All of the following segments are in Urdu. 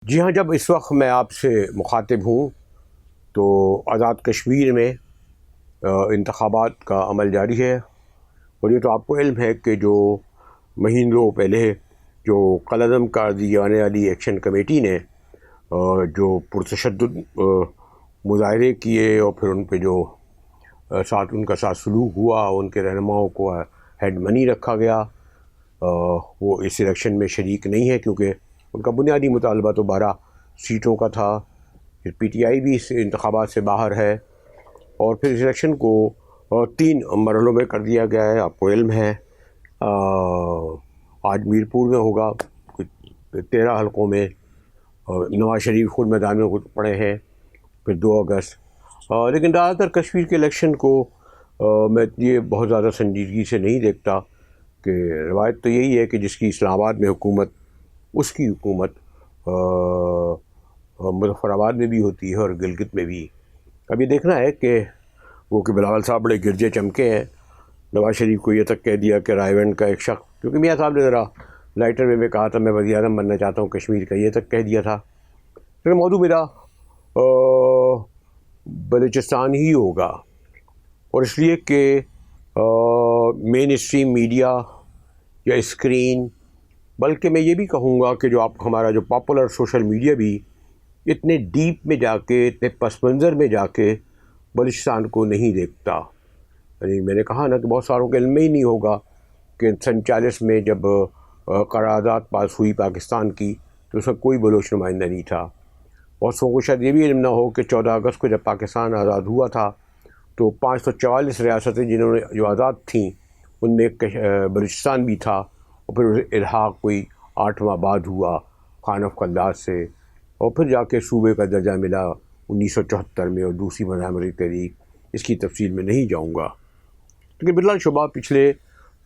جی ہاں، جب اس وقت میں آپ سے مخاطب ہوں تو آزاد کشمیر میں انتخابات کا عمل جاری ہے، اور یہ تو آپ کو علم ہے کہ جو مہینوں پہلے جو قلعظم کر دی جانے والی ایکشن کمیٹی نے جو پرتشدد مظاہرے کیے اور پھر ان پہ جو ساتھ ان کا ساتھ سلوک ہوا، ان کے رہنماؤں کو ہیڈ منی رکھا گیا، وہ اس الیکشن میں شریک نہیں ہے کیونکہ ان کا بنیادی مطالبہ تو 12 سیٹوں کا تھا۔ پھر پی ٹی آئی بھی اس انتخابات سے باہر ہے، اور پھر اس الیکشن کو 3 مرحلوں میں کر دیا گیا ہے، آپ کو علم ہے۔ آج میرپور میں ہوگا، 13 حلقوں میں نواز شریف خود میدان میں پڑے ہیں، پھر 2 اگست۔ لیکن زیادہ تر کشمیر کے الیکشن کو میں یہ بہت زیادہ سنجیدگی سے نہیں دیکھتا، کہ روایت تو یہی ہے کہ جس کی اسلام آباد میں حکومت اس کی حکومت مظفر آباد میں بھی ہوتی ہے اور گلگت میں بھی۔ اب یہ دیکھنا ہے کہ وہ کہ بلاول صاحب بڑے گرجے چمکے ہیں، نواز شریف کو یہ تک کہہ دیا کہ رائے ونڈ کا ایک شخص، کیونکہ میاں صاحب نے ذرا لائٹر وے میں کہا تھا میں وزیر اعظم بننا چاہتا ہوں کشمیر کا، یہ تک کہہ دیا تھا۔ پھر موضوع میرا بلوچستان ہی ہوگا، اور اس لیے کہ مین اسٹریم میڈیا یا اسکرین، بلکہ میں یہ بھی کہوں گا کہ جو آپ ہمارا جو پاپولر سوشل میڈیا بھی اتنے ڈیپ میں جا کے، اتنے پس منظر میں جا کے بلوچستان کو نہیں دیکھتا۔ یعنی میں نے کہا نا کہ بہت ساروں کے علم میں ہی نہیں ہوگا کہ 47 میں جب قرارداد پاس ہوئی پاکستان کی تو اس کا کوئی بلوچ نمائندہ نہیں تھا۔ بہت سو کو شاید یہ بھی علم نہ ہو کہ 14 اگست کو جب پاکستان آزاد ہوا تھا تو 544 ریاستیں جنہوں نے جو آزاد تھیں ان میں ایک بلوچستان بھی تھا، اور پھر الحاق کوئی 8واں بعد ہوا خان آف خلاد سے، اور پھر جا کے صوبے کا درجہ ملا 1974 میں اور دوسری مضامری تحریک، اس کی تفصیل میں نہیں جاؤں گا۔ لیکن بلا شبہ پچھلے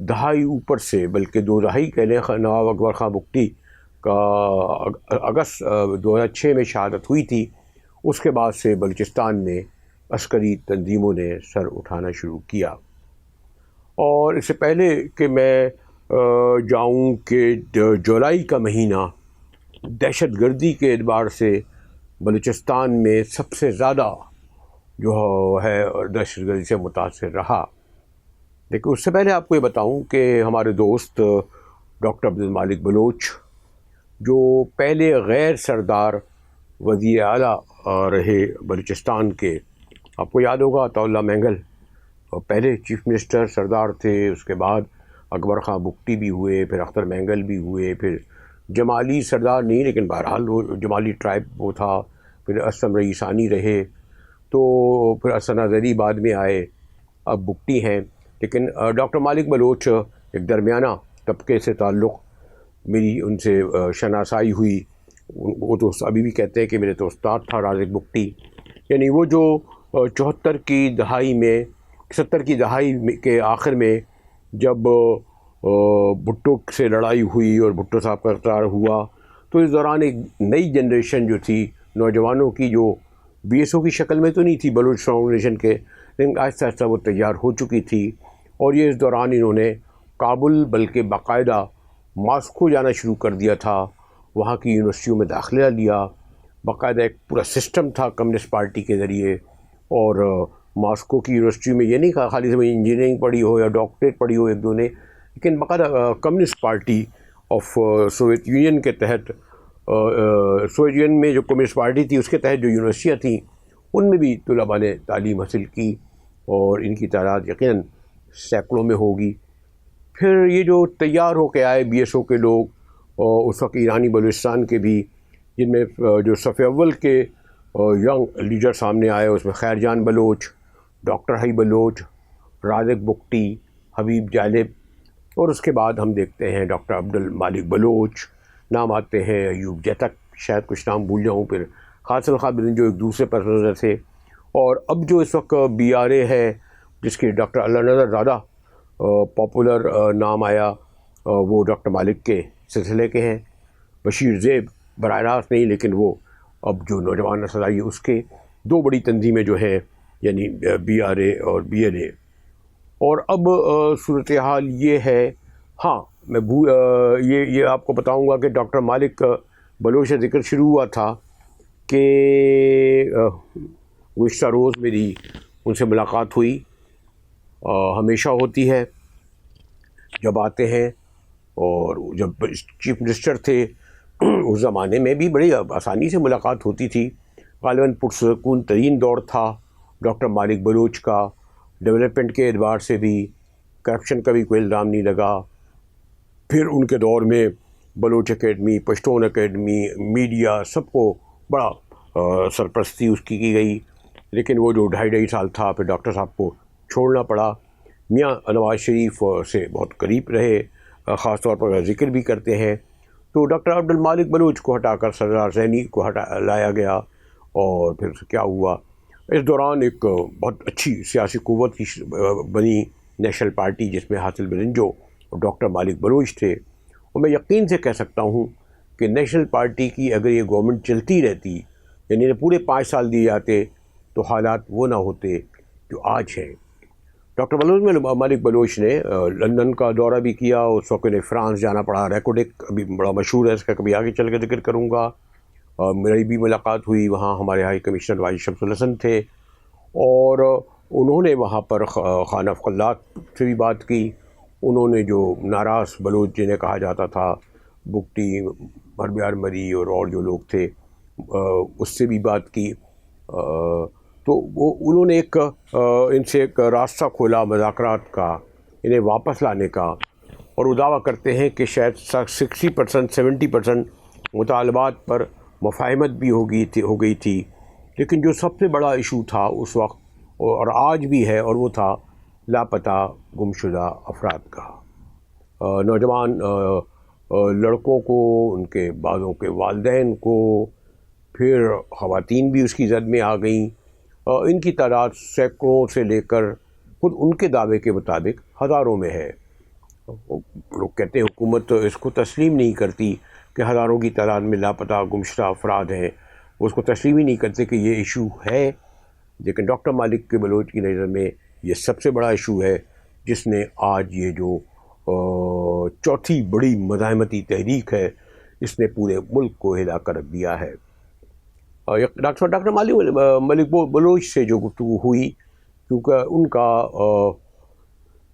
دہائی اوپر سے، بلکہ 2 دہائی کہہ لیں، نواب اکبر خان بگٹی کا اگست 2006 میں شہادت ہوئی تھی، اس کے بعد سے بلوچستان میں عسکری تنظیموں نے سر اٹھانا شروع کیا۔ اور اس سے پہلے کہ میں جاؤں کہ جولائی کا مہینہ دہشت گردی کے اعتبار سے بلوچستان میں سب سے زیادہ جو ہے دہشت گردی سے متاثر رہا، لیکن اس سے پہلے آپ کو یہ بتاؤں کہ ہمارے دوست ڈاکٹر عبد المالک بلوچ، جو پہلے غیر سردار وزیر اعلیٰ رہے بلوچستان کے، آپ کو یاد ہوگا عطا اللہ مینگل پہلے چیف منسٹر سردار تھے، اس کے بعد اکبر خان بگٹی بھی ہوئے، پھر اختر مینگل بھی ہوئے، پھر جمالی سردار نہیں لیکن بہرحال وہ جمالی ٹرائب وہ تھا، پھر اسلم رئیسانی رہے، تو پھر حسن اظہری بعد میں آئے، اب بگٹی ہیں۔ لیکن ڈاکٹر مالک بلوچ ایک درمیانہ طبقے سے تعلق، میری ان سے شناسائی ہوئی، وہ تو ابھی بھی کہتے ہیں کہ میرے تو استاد تھا رازق بگٹی، یعنی وہ جو 74 کی دہائی میں، 70 کی دہائی کے آخر میں جب بھٹو سے لڑائی ہوئی اور بھٹو صاحب کا اقتدار ہوا، تو اس دوران ایک نئی جنریشن جو تھی نوجوانوں کی، جو بی ایس او کی شکل میں تو نہیں تھی بلوچ فاؤنڈیشن کے، لیکن آہستہ آہستہ وہ تیار ہو چکی تھی، اور یہ اس دوران انہوں نے کابل بلکہ باقاعدہ ماسکو جانا شروع کر دیا تھا، وہاں کی یونیورسٹیوں میں داخلہ لیا، باقاعدہ ایک پورا سسٹم تھا کمیونسٹ پارٹی کے ذریعے، اور ماسکو کی یونیورسٹی میں یہ نہیں کہا خالی سے انجینئرنگ پڑھی ہو یا ڈاکٹریٹ پڑھی ہو ایک دو نے، لیکن باقاعدہ communist party of Soviet union کے تحت، سوویت یونین میں جو کمیونسٹ پارٹی تھی اس کے تحت جو یونیورسٹیاں تھیں ان میں بھی طلباء نے تعلیم حاصل کی، اور ان کی تعداد یقیناً سینکڑوں میں ہوگی۔ پھر یہ جو تیار ہو کے آئے بی ایس او کے لوگ، اور اس وقت ایرانی بلوچستان کے بھی، جن میں جو صف اول کے ینگ لیڈر سامنے آئے، اس میں خیر جان بلوچ، ڈاکٹر حی بلوچ، رازق بگٹی، حبیب جالب، اور اس کے بعد ہم دیکھتے ہیں ڈاکٹر عبد المالک بلوچ، نام آتے ہیں ایوب جتک، شاید کچھ نام بھول جاؤں، پھر قاسم خان جو ایک دوسرے پس منظر تھے، اور اب جو اس وقت بی آر اے ہے جس کی ڈاکٹر اللہ نظر زیادہ پاپولر نام آیا، وہ ڈاکٹر مالک کے سلسلے کے ہیں، بشیر زیب براہ راست نہیں، لیکن وہ اب جو نوجوان نسل آئی ہے اس کے 2 بڑی تنظیمیں جو ہیں، یعنی بی آر اے اور بی ایل اے۔ اور اب صورتحال یہ ہے، ہاں میں یہ آپ کو بتاؤں گا کہ ڈاکٹر مالک بلوچ سے ذکر شروع ہوا تھا کہ گزشتہ روز میری ان سے ملاقات ہوئی، ہمیشہ ہوتی ہے جب آتے ہیں، اور جب چیف منسٹر تھے اس زمانے میں بھی بڑی آسانی سے ملاقات ہوتی تھی۔ غالباً پرسکون ترین دور تھا ڈاکٹر مالک بلوچ کا، ڈیولپمنٹ کے اعتبار سے بھی، کرپشن کا بھی کوئی الزام نہیں لگا۔ پھر ان کے دور میں Baloch academy, Pashtun academy, media, سب کو بڑا سرپرستی اس کی گئی، لیکن وہ جو ڈھائی سال تھا پھر ڈاکٹر صاحب کو چھوڑنا پڑا۔ میاں نواز شریف سے بہت قریب رہے، خاص طور پر ذکر بھی کرتے ہیں، تو ڈاکٹر عبد المالک بلوچ کو ہٹا کر سردار ذہنی کو لایا گیا، اور پھر کیا ہوا، اس دوران ایک بہت اچھی سیاسی قوت کی بنی نیشنل پارٹی، جس میں حاصل برنجو اور ڈاکٹر مالک بلوچ تھے۔ اور میں یقین سے کہہ سکتا ہوں کہ نیشنل پارٹی کی اگر یہ گورنمنٹ چلتی رہتی، یعنی پورے 5 سال دیے جاتے، تو حالات وہ نہ ہوتے جو آج ہیں۔ ڈاکٹر مالک بلوچ نے لندن کا دورہ بھی کیا، اس وقت انہیں فرانس جانا پڑا، ریکوڈک ابھی بڑا مشہور ہے، اس کا کبھی آگے چل کے ذکر کروں گا۔ میری بھی ملاقات ہوئی، وہاں ہمارے ہائی کمشنر واجد شمس الحسن تھے، اور انہوں نے وہاں پر خان افقلات سے بھی بات کی۔ انہوں نے جو ناراض بلوچ جنہیں کہا جاتا تھا، بگٹی، مربیار مری اور جو لوگ تھے، اس سے بھی بات کی، تو انہوں نے ان سے ایک راستہ کھولا مذاکرات کا، انہیں واپس لانے کا، اور وہ دعویٰ کرتے ہیں کہ شاید 60% 70% مطالبات پر مفاہمت بھی ہو گئی تھی، لیکن جو سب سے بڑا ایشو تھا اس وقت اور آج بھی ہے، اور وہ تھا لاپتہ گمشدہ افراد کا۔ نوجوان لڑکوں کو، ان کے بعضوں کے والدین کو، پھر خواتین بھی اس کی زد میں آ گئیں۔ ان کی تعداد سینکڑوں سے لے کر خود ان کے دعوے کے مطابق ہزاروں میں ہے۔ لوگ کہتے ہیں حکومت اس کو تسلیم نہیں کرتی کہ ہزاروں کی تعداد میں لاپتہ گمشدہ افراد ہیں، وہ اس کو تسلیم ہی نہیں کرتے کہ یہ ایشو ہے، لیکن ڈاکٹر مالک کے بلوچ کی نظر میں یہ سب سے بڑا ایشو ہے، جس نے آج یہ جو چوتھی بڑی مزاحمتی تحریک ہے، اس نے پورے ملک کو ہلا کر رکھ دیا ہے۔ ڈاکٹر مالک بلوچ سے جو گفتگو ہوئی، کیونکہ ان کا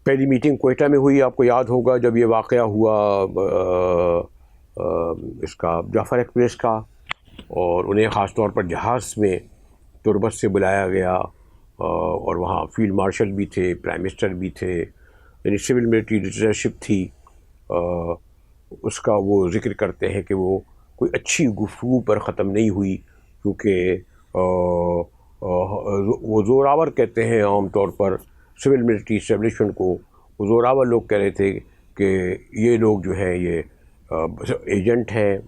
پہلی میٹنگ کوئٹہ میں ہوئی، آپ کو یاد ہوگا جب یہ واقعہ ہوا اس کا جعفر ایکسپریس کا، اور انہیں خاص طور پر جہاز میں تربت سے بلایا گیا، اور وہاں فیلڈ مارشل بھی تھے، پرائم منسٹر بھی تھے، یعنی سول ملٹری لیڈرشپ تھی۔ اس کا وہ ذکر کرتے ہیں کہ وہ کوئی اچھی گفتگو پر ختم نہیں ہوئی، کیونکہ وہ زوراور کہتے ہیں عام طور پر سول ملٹری اسٹیبلشمنٹ کو، وہ زوراور لوگ کہہ رہے تھے کہ یہ لوگ جو ہیں یہ ایجنٹ ہیں،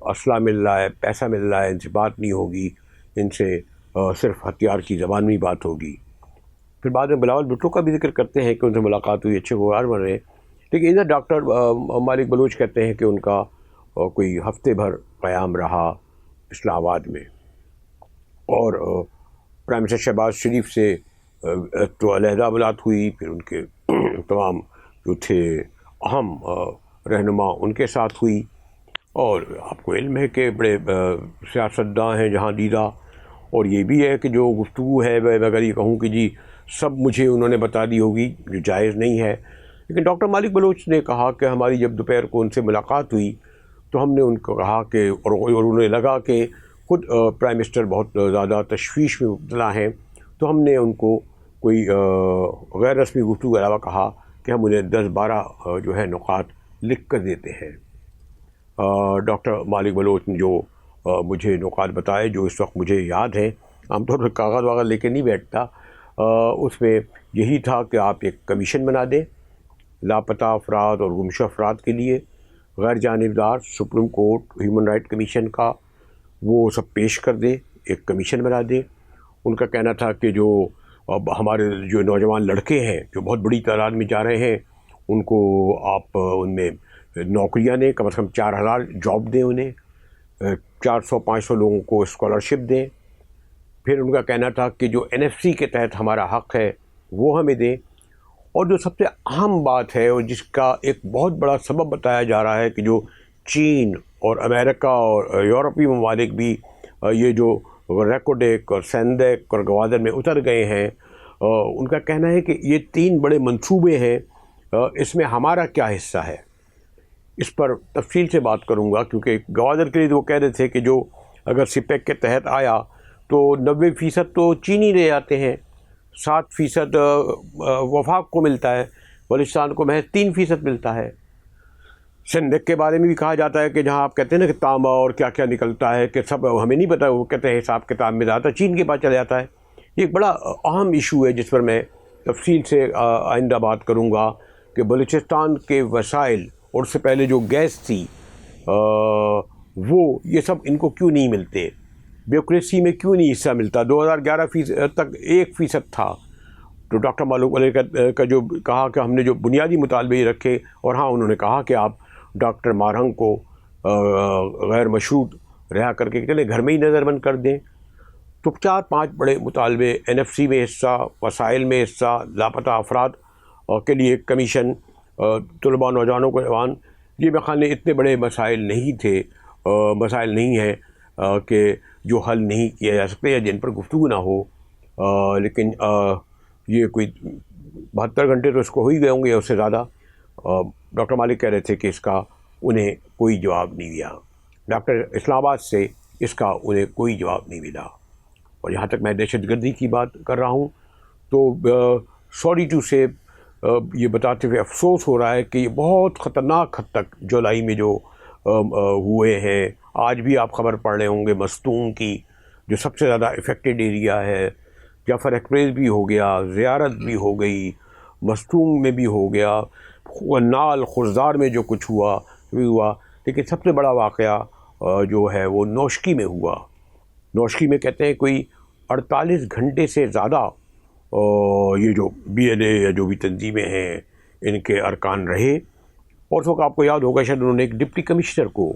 اسلحہ مل رہا ہے، پیسہ مل رہا ہے، ان سے بات نہیں ہوگی، ان سے صرف ہتھیار کی زبان میں بات ہوگی۔ پھر بعد میں بلاول بھٹو کا بھی ذکر کرتے ہیں کہ ان سے ملاقات ہوئی، اچھے گوار بن رہے، لیکن ادھر ڈاکٹر مالک بلوچ کہتے ہیں کہ ان کا کوئی ہفتے بھر قیام رہا اسلام آباد میں، اور پرائم منسٹر شہباز شریف سے تو علیحدہ ملاقات ہوئی، پھر ان کے تمام جو تھے اہم رہنما ان کے ساتھ ہوئی، اور آپ کو علم ہے کہ بڑے سیاستداں ہیں جہاں دیدہ، اور یہ بھی ہے کہ جو گفتگو ہے میں اگر یہ کہوں کہ جی سب مجھے انہوں نے بتا دی ہوگی، جو جائز نہیں ہے، لیکن ڈاکٹر مالک بلوچ نے کہا کہ ہماری جب دوپہر کو ان سے ملاقات ہوئی تو ہم نے ان کو کہا کہ اور انہیں لگا کہ خود پرائم منسٹر بہت زیادہ تشویش میں مبتلا ہیں، تو ہم نے ان کو کوئی غیر رسمی گفتگو کے علاوہ کہا کہ ہم انہیں 10-12 جو ہے نکات لکھ کر دیتے ہیں۔ ڈاکٹر مالک بلوچ نے جو مجھے نکات بتائے، جو اس وقت مجھے یاد ہیں، عام طور پر کاغذ واغذ لے کے نہیں بیٹھتا، اس میں یہی تھا کہ آپ ایک کمیشن بنا دیں لاپتہ افراد اور گمشدہ افراد کے لیے، غیر جانبدار، supreme court, human right commission کا وہ سب پیش کر دیں، ایک کمیشن بنا دیں۔ ان کا کہنا تھا کہ جو اب ہمارے جو نوجوان لڑکے ہیں جو بہت بڑی تعداد میں جا رہے ہیں، ان کو آپ ان میں نوکریاں دیں، کم از کم 4000 جاب دیں، انہیں 400-500 لوگوں کو اسکالرشپ دیں۔ پھر ان کا کہنا تھا کہ جو NFC کے تحت ہمارا حق ہے وہ ہمیں دیں، اور جو سب سے اہم بات ہے اور جس کا ایک بہت بڑا سبب بتایا جا رہا ہے کہ جو چین اور امریکہ اور یورپی ممالک بھی یہ جو ریکوڈیک اور سیندیک اور گوادر میں اتر گئے ہیں، ان کا کہنا ہے کہ یہ 3 بڑے منصوبے ہیں، اس میں ہمارا کیا حصہ ہے۔ اس پر تفصیل سے بات کروں گا، کیونکہ گوادر کے لیے وہ کہہ رہے تھے کہ جو اگر سپیک کے تحت آیا تو 90% تو چینی لے آتے ہیں، 7% وفاق کو ملتا ہے، بلوچستان کو محض 3% ملتا ہے۔ سندھ کے بارے میں بھی کہا جاتا ہے کہ جہاں آپ کہتے ہیں نا کہ تانبا اور کیا کیا نکلتا ہے کہ سب ہمیں نہیں پتہ، وہ کہتے ہیں حساب کتاب میں زیادہ چین کے پاس چلا جاتا ہے۔ یہ ایک بڑا اہم ایشو ہے جس پر میں تفصیل سے آئندہ بات کروں گا کہ بلوچستان کے وسائل اور اس سے پہلے جو گیس تھی وہ یہ سب ان کو کیوں نہیں ملتے، بیوکریسی میں کیوں نہیں حصہ ملتا۔ 2011 تک 1% تھا، تو ڈاکٹر معلوم علیہ کا جو کہا کہ ہم نے جو بنیادی مطالبے رکھے، اور ہاں انہوں نے کہا کہ آپ ڈاکٹر مارہنگ کو غیر مشروط رہا کر کے چلے گھر میں ہی نظر بند کر دیں۔ تو 4-5 بڑے مطالبے، NFC میں حصہ، وسائل میں حصہ، لاپتہ افراد کے لیے کمیشن، طلباء نوجوانوں کو ایوان، یہ میرے خیال میں اتنے بڑے مسائل نہیں تھے، مسائل نہیں ہیں کہ جو حل نہیں کیا جا سکتے یا جن پر گفتگو نہ ہو، لیکن یہ کوئی 72 گھنٹے تو اس کو ہو ہی گئے ہوں گے یا اس سے زیادہ۔ ڈاکٹر مالک کہہ رہے تھے کہ اس کا انہیں کوئی جواب نہیں دیا، ڈاکٹر اسلام آباد سے اس کا انہیں کوئی جواب نہیں ملا۔ اور یہاں تک میں دہشت گردی کی بات کر رہا ہوں تو سوری ٹو سے یہ بتاتے ہوئے افسوس ہو رہا ہے کہ یہ بہت خطرناک حد تک جولائی میں جو ہوئے ہیں، آج بھی آپ خبر پڑھ رہے ہوں گے مستونگ کی، جو سب سے زیادہ افیکٹڈ ایریا ہے، جعفر ایکسپریس بھی ہو گیا، زیارت بھی ہو گئی، مستونگ میں بھی ہو گیا، نال خزدار میں جو کچھ ہوا بھی ہوا، لیکن سب سے بڑا واقعہ جو ہے وہ نوشکی میں ہوا۔ نوشکی میں کہتے ہیں کوئی 48 گھنٹے سے زیادہ یہ جو BLA یا جو بھی تنظیمیں ہیں ان کے ارکان رہے، اور اس وقت آپ کو یاد ہوگا شاید انہوں نے ایک ڈپٹی کمشنر کو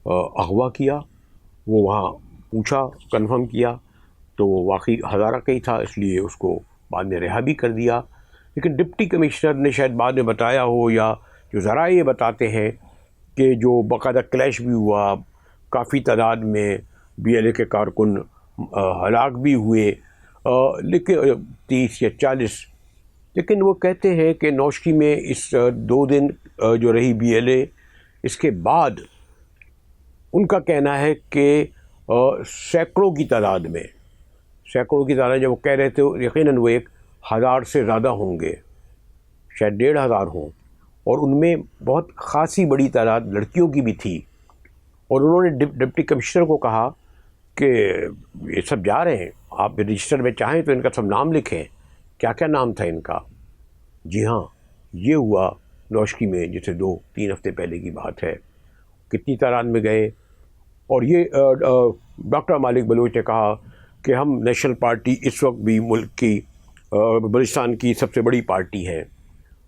اغوا کیا، وہ وہاں پوچھا، کنفرم کیا تو وہ واقعی ہزارہ کا ہی تھا، اس لیے اس کو بعد میں رہا بھی کر دیا۔ لیکن ڈپٹی کمشنر نے شاید بعد میں بتایا ہو، یا جو ذرائع یہ بتاتے ہیں کہ جو باقاعدہ کلیش بھی ہوا، کافی تعداد میں BLA کے کارکن ہلاک بھی ہوئے، لیکن 30 یا 40، لیکن وہ کہتے ہیں کہ نوشکی میں اس 2 دن جو رہی BLA، اس کے بعد ان کا کہنا ہے کہ سینکڑوں کی تعداد میں جب وہ کہہ رہے تھے یقیناً وہ 1000 سے زیادہ ہوں گے، شاید 1500 ہوں، اور ان میں بہت خاصی بڑی تعداد لڑکیوں کی بھی تھی۔ اور انہوں نے ڈپٹی کمشنر کو کہا کہ یہ سب جا رہے ہیں، آپ رجسٹر میں چاہیں تو ان کا سب نام لکھیں۔ کیا کیا نام تھا ان کا؟ جی ہاں، یہ ہوا نوشکی میں، جسے 2-3 ہفتے پہلے کی بات ہے۔ کتنی تعداد میں گئے؟ اور یہ ڈاکٹر مالک بلوچ نے کہا کہ ہم نیشنل پارٹی اس وقت بھی ملک کی بلوچستان کی سب سے بڑی پارٹی ہے،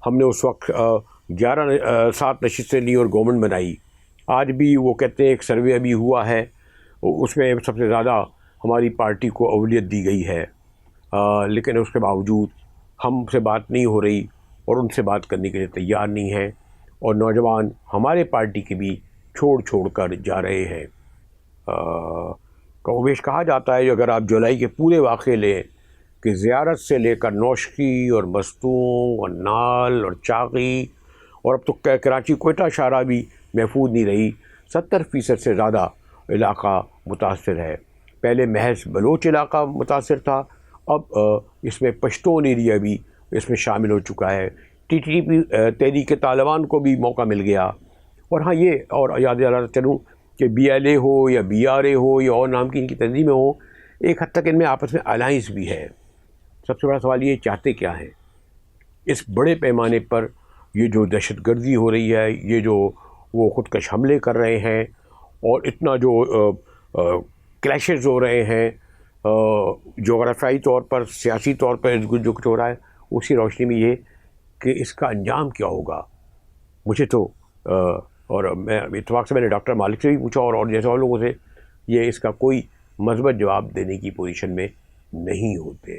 ہم نے اس وقت 7 نشستیں لی اور گورنمنٹ بنائی۔ آج بھی وہ کہتے ہیں ایک سروے ابھی ہوا ہے، اس میں سب سے زیادہ ہماری پارٹی کو اولویت دی گئی ہے، لیکن اس کے باوجود ہم سے بات نہیں ہو رہی اور ان سے بات کرنے کے لیے تیار نہیں ہیں، اور نوجوان ہمارے پارٹی کے بھی چھوڑ کر جا رہے ہیں۔ کموبیش کہا جاتا ہے، اگر آپ جولائی کے پورے واقعے لیں کہ زیارت سے لے کر نوشکی اور مستونگ اور نال اور چاغی، اور اب تو کراچی کوئٹہ شاہراہ بھی محفوظ نہیں رہی، 70% سے زیادہ علاقہ متاثر ہے۔ پہلے محض بلوچ علاقہ متاثر تھا، اب اس میں پشتون ایریا بھی اس میں شامل ہو چکا ہے۔ TTP تحریک طالبان کو بھی موقع مل گیا۔ اور ہاں یہ اور یاد دلاتا چلوں کہ BLA ہو یا BRA ہو یا اور نام کی ان کی تنظیمیں ہوں، ایک حد تک ان میں آپس میں الائنس بھی ہے۔ سب سے بڑا سوال یہ چاہتے کیا ہیں؟ اس بڑے پیمانے پر یہ جو دہشت گردی ہو رہی ہے، یہ جو وہ خودکش حملے کر رہے ہیں، اور اتنا جو کلیشز ہو رہے ہیں جغرافیائی طور پر، سیاسی طور پر جو کچھ ہو رہا ہے، اسی روشنی میں یہ کہ اس کا انجام کیا ہوگا۔ مجھے تو اور میں اتفاق سے میں نے ڈاکٹر مالک سے بھی پوچھا اور جیسے اور لوگوں سے، یہ اس کا کوئی مثبت جواب دینے کی پوزیشن میں نہیں ہوتے۔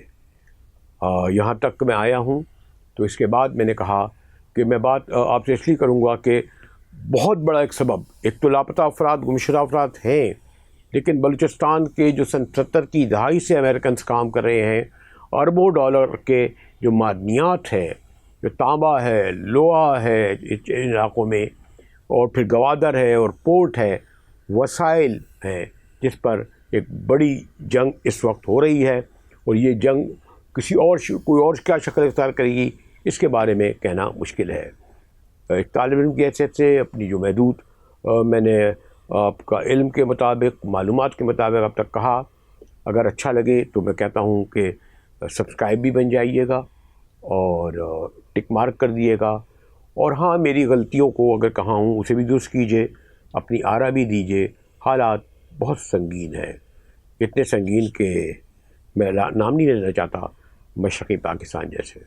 یہاں تک میں آیا ہوں تو اس کے بعد میں نے کہا کہ میں بات آپ سے اس لیے کروں گا کہ بہت بڑا ایک سبب، ایک تو لاپتہ افراد، گمشدہ افراد ہیں، لیکن بلوچستان کے جو سن 70 کی دہائی سے امریکنز کام کر رہے ہیں، اربوں ڈالر کے جو معدنیات ہے، جو تانبا ہے، لوہا ہے ان علاقوں میں، اور پھر گوادر ہے اور پورٹ ہے، وسائل ہیں جس پر ایک بڑی جنگ اس وقت ہو رہی ہے، اور یہ جنگ کوئی اور کیا شکل اختیار کرے گی اس کے بارے میں کہنا مشکل ہے۔ ایک طالب علم کی حیثیت سے اپنی جو محدود میں نے آپ کا علم کے مطابق، معلومات کے مطابق اب تک کہا، اگر اچھا لگے تو میں کہتا ہوں کہ سبسکرائب بھی بن جائیے گا اور ٹک مارک کر دیے گا، اور ہاں میری غلطیوں کو اگر کہا ہوں اسے بھی درست کیجیے، اپنی آراء بھی دیجیے۔ حالات بہت سنگین ہیں، اتنے سنگین کہ میں نام نہیں لینا چاہتا، مشرقی پاکستان جیسے۔